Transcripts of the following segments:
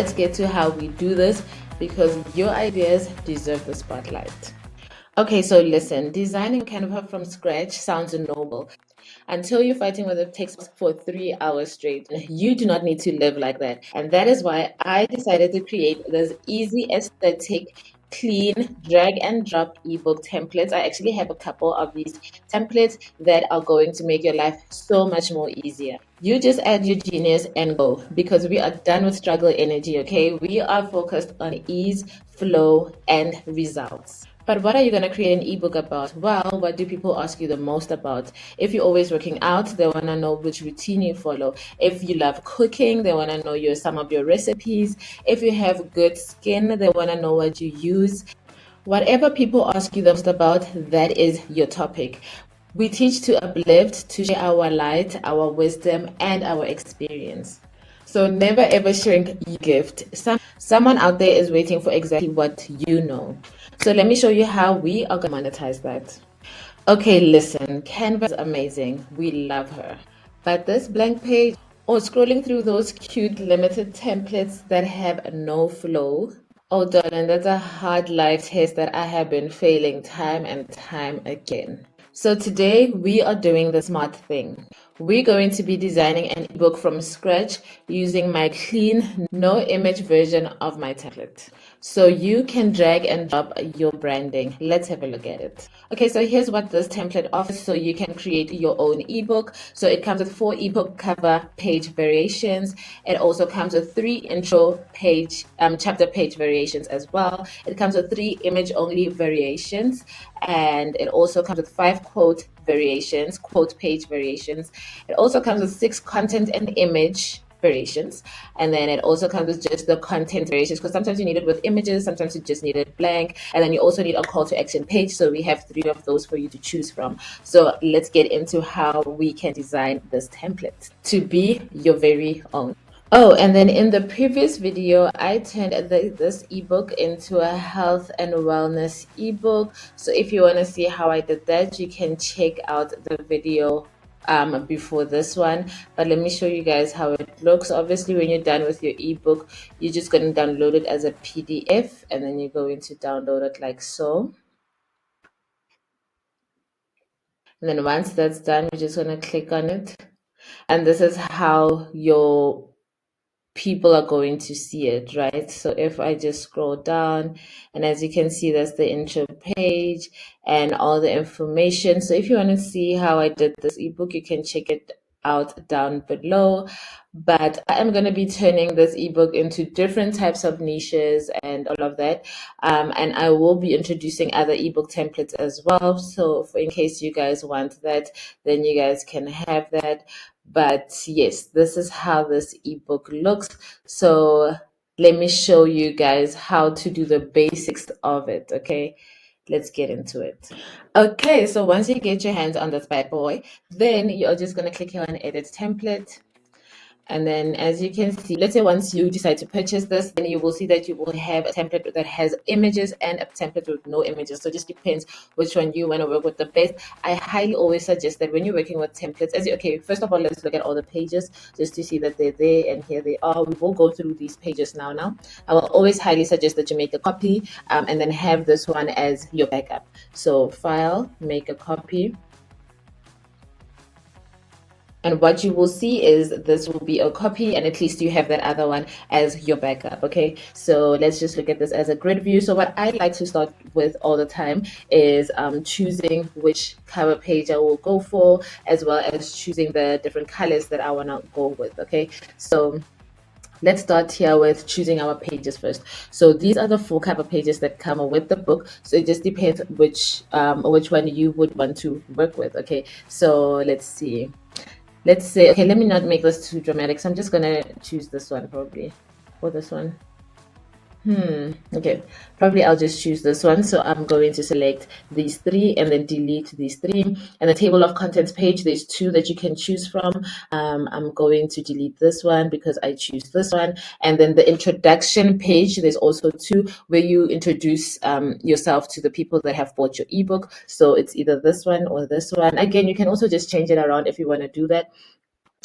let's get to how we do this because your ideas deserve the spotlight. Okay, so listen, designing Canva from scratch sounds noble until you're fighting with a text for 3 hours straight. You do not need to live like that. And that is why I decided to create this easy aesthetic, clean, drag and drop ebook templates. I actually have a couple of these templates that are going to make your life so much more easier. You just add your genius and go because we are done with struggle energy, okay? We are focused on ease, flow, and results. But what are you going to create an ebook about? Well, what do people ask you the most about? If you're always working out, they want to know which routine you follow. If you love cooking, they want to know some of your recipes. If you have good skin, they want to know what you use. Whatever people ask you the most about, that is your topic. We teach to uplift, to share our light, our wisdom, and our experience. So never ever shrink your gift. Someone out there is waiting for exactly what you know. So let me show you how we are going to monetize that. Okay, listen, Canva is amazing. We love her. But this blank page or scrolling through those cute limited templates that have no flow, oh darling, that's a hard life test that I have been failing time and time again. So today we are doing the smart thing. We're going to be designing an ebook from scratch using my clean, no image version of my template. So you can drag and drop your branding. Let's have a look at it. Okay, so here's what this template offers. So you can create your own ebook. So it comes with 4 ebook cover page variations. It also comes with 3 intro page, chapter page variations as well. It comes with 3 image only variations. And it also comes with 5 quote variations, quote page variations. It also comes with 6 content and image variations, and then it also comes with just the content variations because sometimes you need it with images, sometimes you just need it blank, and then you also need a call to action page. So we have 3 of those for you to choose from. So let's get into how we can design this template to be your very own. Oh, and then in the previous video, I turned this ebook into a health and wellness ebook. So if you want to see how I did that, you can check out the video before this one. But let me show you guys how it looks. Obviously, when you're done with your ebook, you're just going to download it as a PDF, and then you're going to download it like so. And then once that's done, you're just going to click on it. And this is how your people are going to see it, right? So if I just scroll down, and as you can see, that's the intro page and all the information. So if you want to see how I did this ebook, you can check it out down below. But I am going to be turning this ebook into different types of niches and all of that. And I will be introducing other ebook templates as well. So in case you guys want that, then you guys can have that. But yes, this is how this ebook looks. So let me show you guys how to do the basics of it. Okay, let's get into it. Okay, so once you get your hands on this bad boy, then you're just going to click here on edit template. And then as you can see, let's say once you decide to purchase this, then you will see that you will have a template that has images and a template with no images. So it just depends which one you want to work with the best. I highly always suggest that when you're working with templates, okay, first of all, let's look at all the pages just to see that they're there, and here they are. We will go through these pages now. I will always highly suggest that you make a copy and then have this one as your backup. So file, make a copy. And what you will see is this will be a copy, and at least you have that other one as your backup. Okay, so let's just look at this as a grid view. So what I like to start with all the time is choosing which cover page I will go for, as well as choosing the different colors that I want to go with. Okay, so let's start here with choosing our pages first. So these are the 4 cover pages that come with the book. So it just depends which one you would want to work with. Okay, so let's see. Let's say, okay, let me not make this too dramatic. So I'm just going to choose this one probably, or this one. Okay, probably I'll just choose this one. So I'm going to select these 3 and then delete these 3. And the table of contents page, there's 2 that you can choose from. I'm going to delete this one because I choose this one. And then the introduction page, there's also 2 where you introduce yourself to the people that have bought your ebook. So it's either this one or this one. Again, you can also just change it around if you want to do that.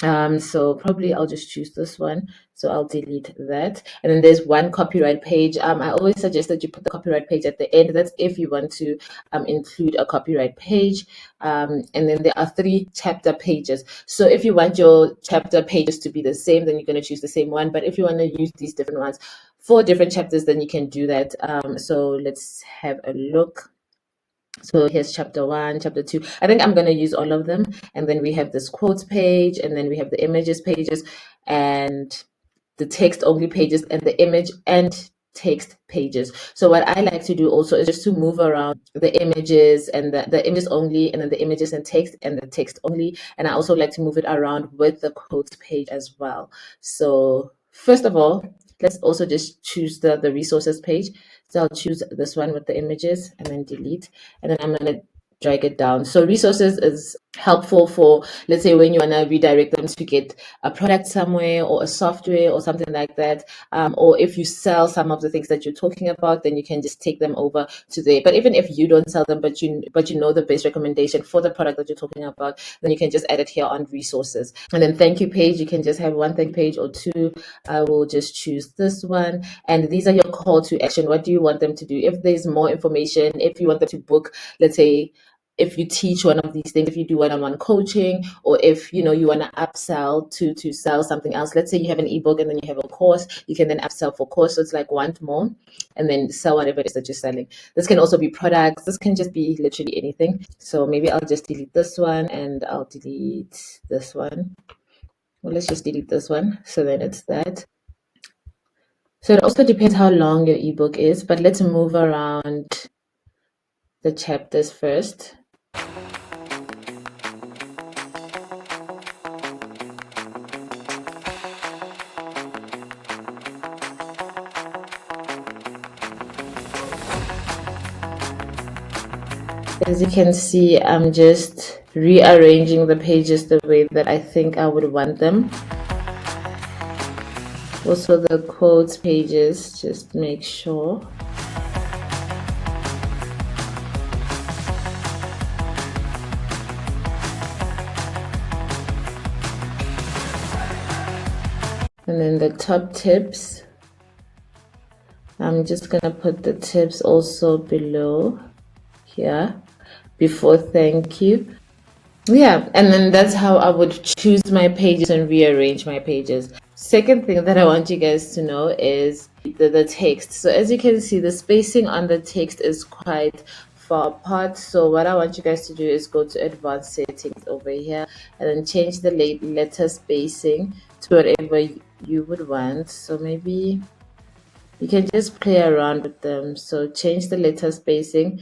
So probably I'll just choose this one. So I'll delete that. And then there's one copyright page. I always suggest that you put the copyright page at the end. That's if you want to include a copyright page. And then there are 3 chapter pages. So if you want your chapter pages to be the same, then you're going to choose the same one. But if you want to use these different ones for different chapters, then you can do that. So let's have a look. So here's chapter 1, chapter 2. I think I'm going to use all of them. And then we have this quotes page, and then we have the images pages, and the text only pages, and the image and text pages. So what I like to do also is just to move around the images and the images only, and then the images and the text only. And I also like to move it around with the quotes page as well. So first of all, let's also just choose the resources page. So I'll choose this one with the images and then delete. And then I'm going to drag it down. So resources is helpful for, let's say, when you want to redirect them to get a product somewhere or a software or something like that. Or if you sell some of the things that you're talking about, then you can just take them over to there. But even if you don't sell them, but you know the best recommendation for the product that you're talking about, then you can just add it here on resources. And then thank you page, you can just have one thank page or 2. I will just choose this one. And these are your call to action. What do you want them to do? If there's more information, if you want them to book, let's say, if you teach one of these things, if you do one-on-one coaching, or if you want to upsell to sell something else. Let's say you have an ebook and then you have a course, you can then upsell for course. So it's like want more and then sell whatever it is that you're selling. This can also be products. This can just be literally anything. So maybe I'll just delete this one and I'll delete this one. Well, let's just delete this one. So then it's that. So it also depends how long your ebook is, but let's move around the chapters first. As you can see, I'm just rearranging the pages the way that I think I would want them. Also the quotes pages, just make sure. And then the top tips, I'm just gonna put the tips also below here before thank you. Yeah, and then that's how I would choose my pages and rearrange my pages. Second thing that I want you guys to know is the text. So as you can see, the spacing on the text is quite far apart. So what I want you guys to do is go to advanced settings over here and then change the letter spacing to whatever you would want. So maybe you can just play around with them. So change the letter spacing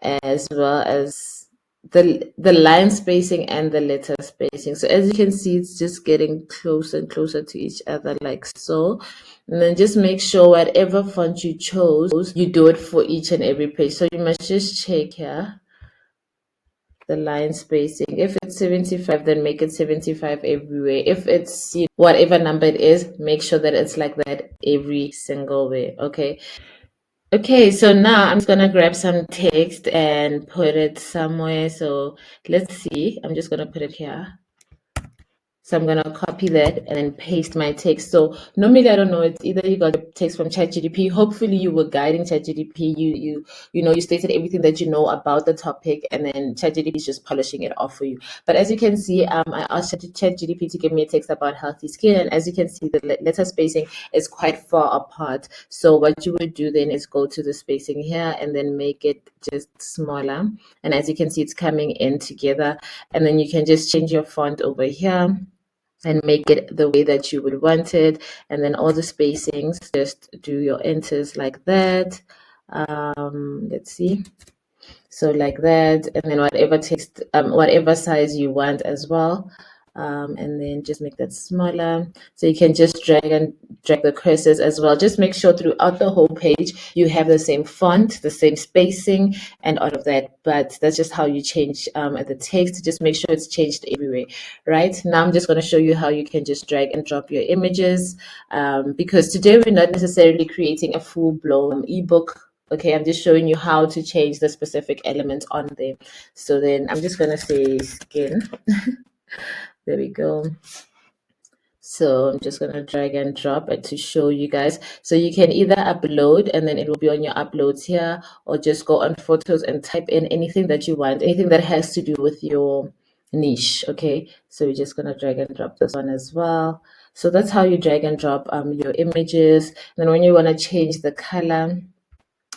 as well as the line spacing and the letter spacing. So as you can see, it's just getting closer and closer to each other like so. And then just make sure whatever font you chose, you do it for each and every page. So you must just check here the line spacing. If it's 75, then make it 75 everywhere. If it's whatever number it is, make sure that it's like that every single way. Okay, so now I'm just gonna grab some text and put it somewhere. So let's see, I'm just gonna put it here. So I'm gonna copy that and then paste my text. So normally I don't know, it's either you got text from ChatGPT. Hopefully you were guiding ChatGPT. You stated everything that you know about the topic, and then ChatGPT is just polishing it off for you. But as you can see, I asked ChatGPT to give me a text about healthy skin, and as you can see, the letter spacing is quite far apart. So what you would do then is go to the spacing here and then make it just smaller. And as you can see, it's coming in together. And then you can just change your font over here and make it the way that you would want it. And then all the spacings, just do your enters like that. Let's see. So like that, and then whatever text, whatever size you want as well. And then just make that smaller. So you can just drag the cursors as well. Just make sure throughout the whole page you have the same font, the same spacing, and all of that. But that's just how you change the text. Just make sure it's changed everywhere. Right now, I'm just going to show you how you can just drag and drop your images. Because today we're not necessarily creating a full-blown ebook. Okay, I'm just showing you how to change the specific elements on there. So then I'm just going to say skin. There we go. So I'm just going to drag and drop it to show you guys. So you can either upload and then it will be on your uploads here, or just go on photos and type in anything that you want, anything that has to do with your niche. Okay, so we're just going to drag and drop this one as well. So that's how you drag and drop your images. Then when you want to change the color,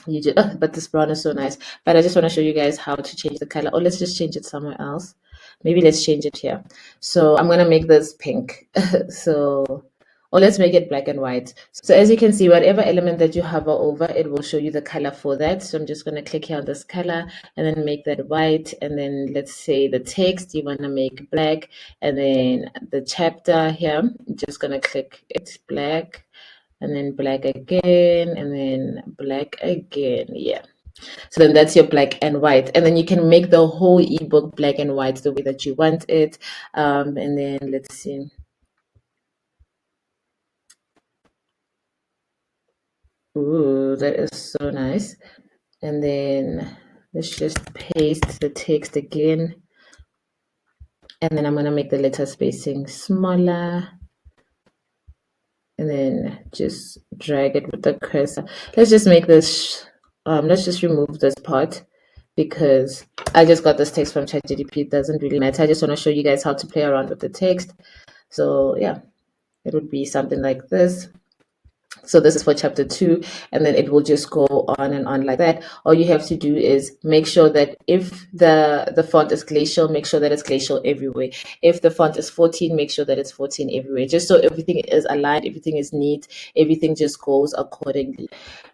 you just, oh, but this brown is so nice. But I just want to show you guys how to change the color. Or let's just change it somewhere else. Maybe let's change it here. So I'm going to make this pink. Or let's make it black and white. So as you can see, whatever element that you hover over, it will show you the color for that. So I'm just going to click here on this color and then make that white. And then let's say the text, you want to make black. And then the chapter here, I'm just going to click it black. And then black again, and then black again. Yeah. So then that's your black and white. And then you can make the whole ebook black and white the way that you want it. And then let's see. Ooh, that is so nice. And then let's just paste the text again. And then I'm going to make the letter spacing smaller. And then just drag it with the cursor. Let's just make this, let's just remove this part because I just got this text from ChatGPT. It doesn't really matter. I just want to show you guys how to play around with the text. So yeah, it would be something like this. So this is for chapter 2, and then it will just go on and on like that. All you have to do is make sure that if the font is glacial, make sure that it's glacial everywhere. If the font is 14, make sure that it's 14 everywhere, just so everything is aligned, everything is neat, everything just goes accordingly.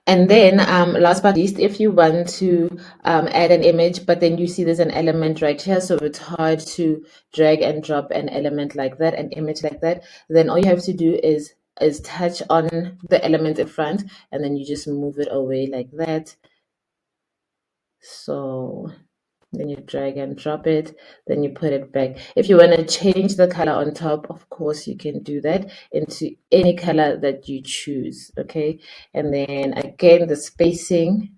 And then last but not least, if you want to add an image, but then you see there's an element right here, so it's hard to drag and drop an element like that, an image like that, then all you have to do is touch on the element in front, and then you just move it away like that. So then you drag and drop it, then you put it back. If you want to change the color on top, of course you can do that into any color that you choose. Okay, and then again the spacing.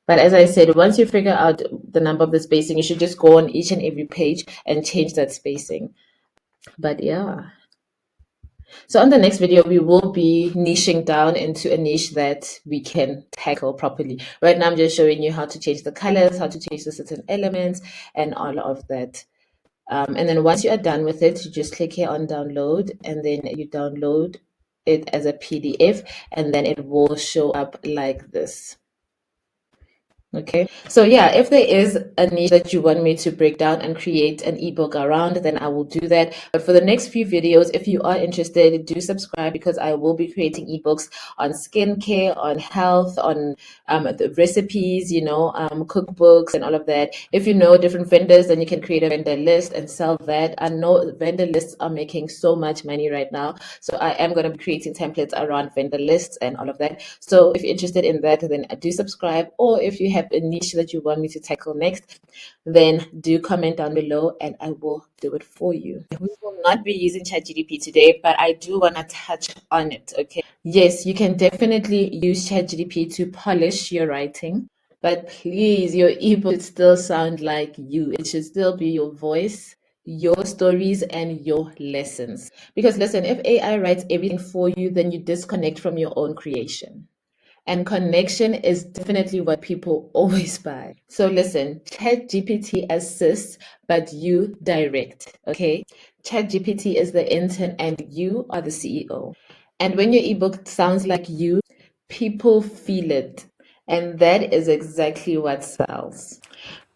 But as I said, once you figure out the number of the spacing, you should just go on each and every page and change that spacing. But yeah. So on the next video, we will be niching down into a niche that we can tackle properly. Right now, I'm just showing you how to change the colors, how to change the certain elements, and all of that. And then once you are done with it, you just click here on download, and then you download it as a PDF, and then it will show up like this. Okay, so yeah, if there is a niche that you want me to break down and create an ebook around, then I will do that. But for the next few videos, if you are interested, do subscribe, because I will be creating ebooks on skincare, on health, on the recipes, cookbooks and all of that. If you know different vendors, then you can create a vendor list and sell that. I know vendor lists are making so much money right now, so I am going to be creating templates around vendor lists and all of that. So if you're interested in that, then do subscribe. Or if you have a niche that you want me to tackle next, then do comment down below and I will do it for you. We will not be using ChatGPT today, but I do want to touch on it. Okay, yes, you can definitely use ChatGPT to polish your writing, but please, your ebook should still sound like you. It should still be your voice, your stories, and your lessons. Because listen, if AI writes everything for you, then you disconnect from your own creation. And connection is definitely what people always buy. So listen, ChatGPT assists, but you direct, okay? ChatGPT is the intern and you are the CEO. And when your ebook sounds like you, people feel it. And that is exactly what sells.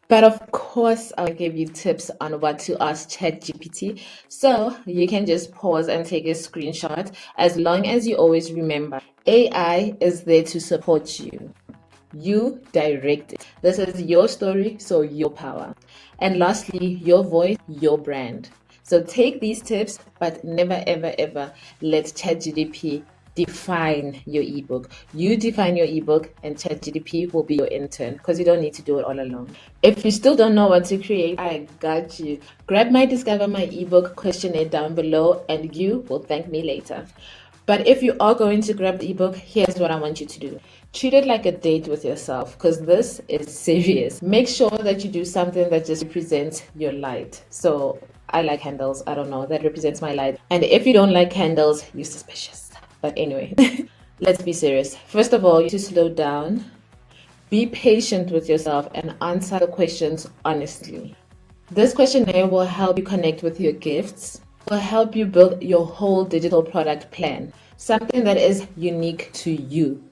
But of course, I'll give you tips on what to ask ChatGPT. So you can just pause and take a screenshot, as long as you always remember AI is there to support you. You direct it. This is your story, so your power. And lastly, your voice, your brand. So take these tips, but never, ever, ever let ChatGPT define your ebook. You define your ebook, and ChatGPT will be your intern, because you don't need to do it all alone. If you still don't know what to create, I got you. Grab my Discover My ebook questionnaire down below, and you will thank me later. But if you are going to grab the ebook, here's what I want you to do. Treat it like a date with yourself because this is serious. Make sure that you do something that just represents your light. So I like candles. I don't know. That represents my light. And if you don't like candles, you're suspicious. But anyway, let's be serious. First of all, you need to slow down. Be patient with yourself and answer the questions honestly. This questionnaire will help you connect with your gifts, will help you build your whole digital product plan, something that is unique to you.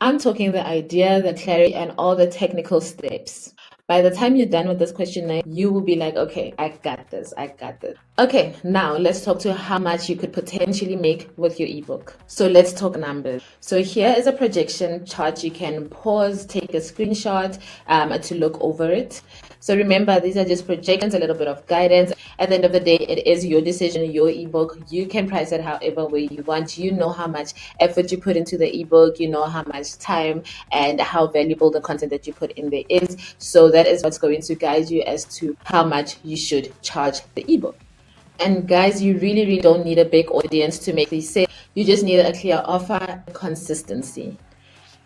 I'm talking the idea, the clarity, and all the technical steps. By the time you're done with this questionnaire, you will be like, okay, I got this, I got this. Okay, now let's talk to how much you could potentially make with your ebook. So let's talk numbers. So here is a projection chart. You can pause, take a screenshot to look over it. So remember, these are just projections, a little bit of guidance. At the end of the day, it is your decision, your ebook. You can price it however way you want. You know how much effort you put into the ebook. You know how much time and how valuable the content that you put in there is. So that is what's going to guide you as to how much you should charge the ebook. And guys, you really, really don't need a big audience to make these sales. You just need a clear offer, consistency.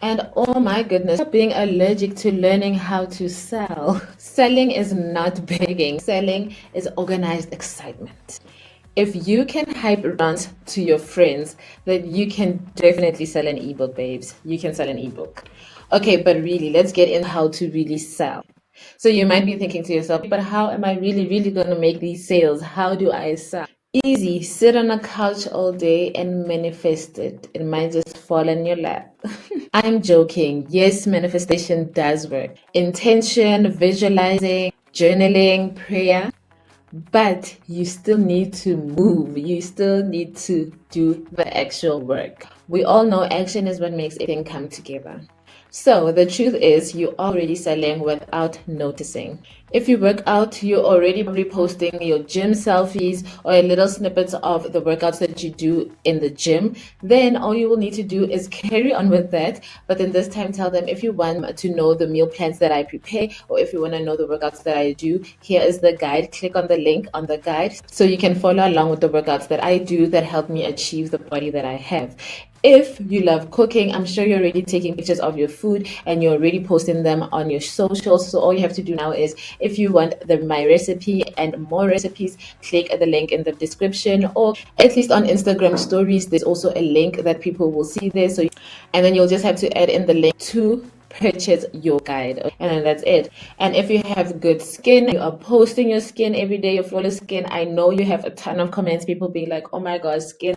And oh my goodness, stop being allergic to learning how to sell. Selling is not begging. Selling is organized excitement. If you can hype around to your friends, then you can definitely sell an ebook, babes. You can sell an ebook. Okay, but really, let's get in how to really sell. So you might be thinking to yourself, but how am I really, really going to make these sales? How do I sell? Easy, sit on a couch all day and manifest it. It might just fall in your lap. I'm joking. Yes, manifestation does work. Intention, visualizing, journaling, prayer. But you still need to move. You still need to do the actual work. We all know action is what makes everything come together. So the truth is, you're already selling without noticing. If you work out, you're already probably posting your gym selfies or a little snippets of the workouts that you do in the gym. Then all you will need to do is carry on with that. But then this time tell them, if you want to know the meal plans that I prepare, or if you want to know the workouts that I do, here is the guide. Click on the link on the guide so you can follow along with the workouts that I do that help me achieve the body that I have. If you love cooking, I'm sure you're already taking pictures of your food and you're already posting them on your socials. So all you have to do now is, if you want my recipe and more recipes, click the link in the description, or at least on Instagram stories, there's also a link that people will see there. And then you'll just have to add in the link to purchase your guide, and then that's it. And if you have good skin, you are posting your skin every day, your flawless skin, I know you have a ton of comments, people being like, oh my god, skin,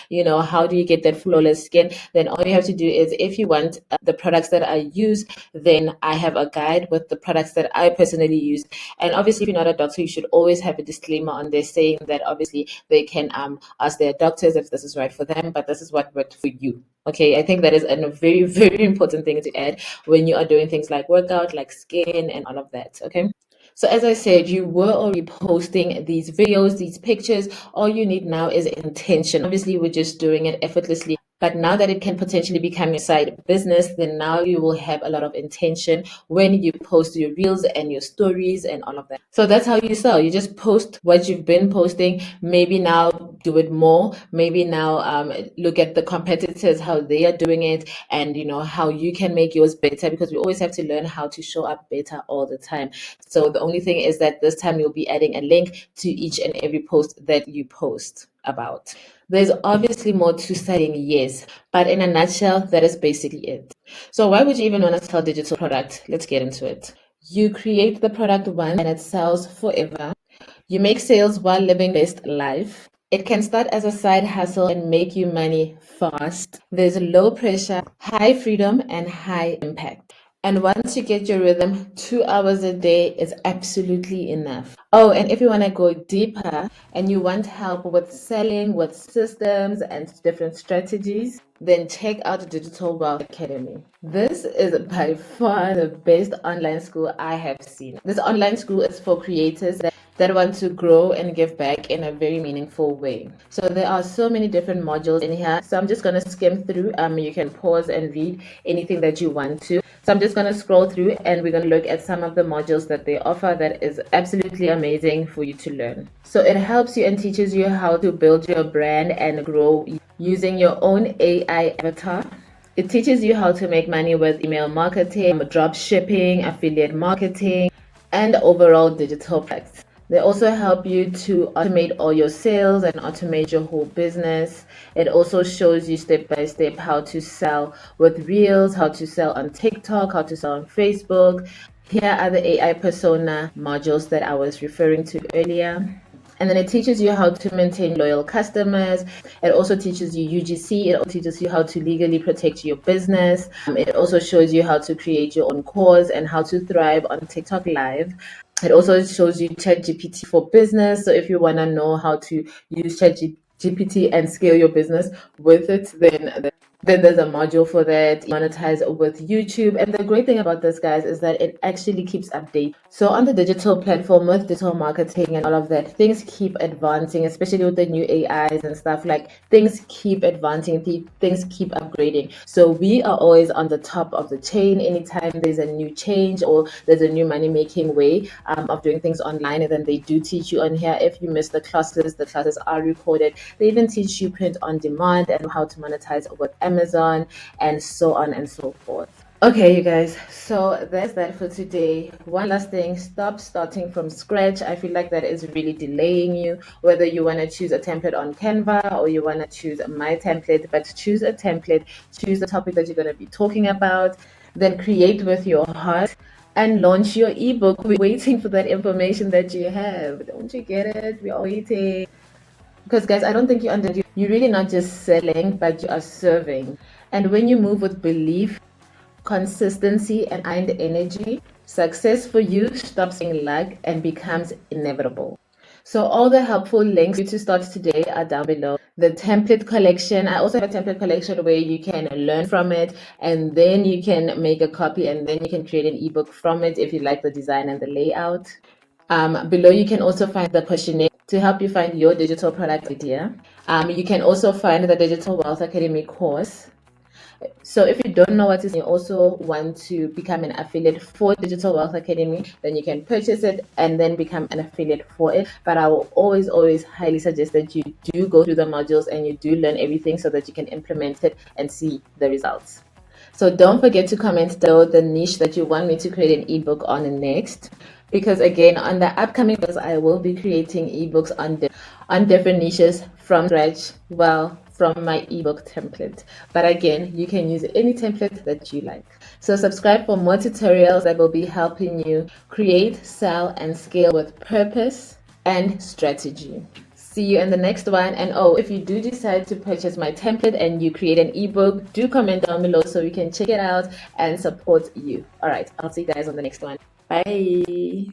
you know, how do you get that flawless skin? Then all you have to do is, if you want the products that I use, then I have a guide with the products that I personally use. And obviously, if you're not a doctor, you should always have a disclaimer on there saying that obviously they can ask their doctors if this is right for them, but this is what worked for you. Okay, I think that is a very, very important thing to add when you are doing things like workout, like skin, and all of that. Okay. So as I said, you were already posting these videos, these pictures. All you need now is intention. Obviously, we're just doing it effortlessly. But now that it can potentially become your side business, then now you will have a lot of intention when you post your reels and your stories and all of that. So that's how you sell. You just post what you've been posting. Maybe now do it more. Maybe now look at the competitors, how they are doing it, and you know how you can make yours better, because we always have to learn how to show up better all the time. So the only thing is that this time you'll be adding a link to each and every post that you post about. There's obviously more to selling, yes, but in a nutshell, that is basically it. So why would you even want to sell digital product? Let's get into it. You create the product once and it sells forever. You make sales while living best life. It can start as a side hustle and make you money fast. There's low pressure, high freedom, and high impact. And once you get your rhythm, 2 hours a day is absolutely enough. Oh, and if you want to go deeper and you want help with selling, with systems and different strategies, then check out Digital Wealth Academy. This is by far the best online school I have seen. This online school is for creators that want to grow and give back in a very meaningful way. So there are so many different modules in here. So I'm just going to skim through. You can pause and read anything that you want to. So I'm just going to scroll through and we're going to look at some of the modules that they offer that is absolutely amazing for you to learn. So it helps you and teaches you how to build your brand and grow using your own AI avatar. It teaches you how to make money with email marketing, drop shipping, affiliate marketing, and overall digital products. They also help you to automate all your sales and automate your whole business. It also shows you step by step how to sell with Reels, how to sell on TikTok, how to sell on Facebook. Here are the AI persona modules that I was referring to earlier. And then it teaches you how to maintain loyal customers. It also teaches you UGC. It also teaches you how to legally protect your business. It also shows you how to create your own course and how to thrive on TikTok Live. It also shows you ChatGPT for business. So if you want to know how to use ChatGPT and scale your business with it, then there's a module for that. Monetize with YouTube. And the great thing about this, guys, is that it actually keeps updating. So on the digital platform with digital marketing and all of that, things keep advancing, especially with the new AIs and stuff. Like things keep advancing, things keep upgrading. So we are always on the top of the chain. Anytime there's a new change or there's a new money making way of doing things online, and then they do teach you on here. If you miss the classes are recorded. They even teach you print on demand and how to monetize with Amazon and so on and so forth. Okay, you guys, so that's that for today. One last thing, stop starting from scratch. I feel like that is really delaying you, whether you want to choose a template on Canva or you want to choose my template, but choose a template, choose the topic that you're going to be talking about, then create with your heart and launch your ebook. We're waiting for that information that you have. Don't you get it? We're all waiting. Because, guys, I don't think you understand. You're really not just selling, but you are serving. And when you move with belief, consistency, and energy, success for you stops being luck and becomes inevitable. So all the helpful links to start today are down below. The template collection, I also have a template collection where you can learn from it and then you can make a copy and then you can create an ebook from it if you like the design and the layout. Below you can also find the questionnaire to help you find your digital product idea. You can also find the Digital Wealth Academy course. So if you don't know what is, you also want to become an affiliate for Digital Wealth Academy, then you can purchase it and then become an affiliate for it. But I will always highly suggest that you do go through the modules and you do learn everything so that you can implement it and see the results. So don't forget to comment below the niche that you want me to create an ebook on next. Because again, on the upcoming videos, I will be creating ebooks on different niches from scratch, well, from my ebook template. But again, you can use any template that you like. So subscribe for more tutorials that will be helping you create, sell, and scale with purpose and strategy. See you in the next one. And oh, if you do decide to purchase my template and you create an ebook, do comment down below so we can check it out and support you. All right, I'll see you guys on the next one. Bye.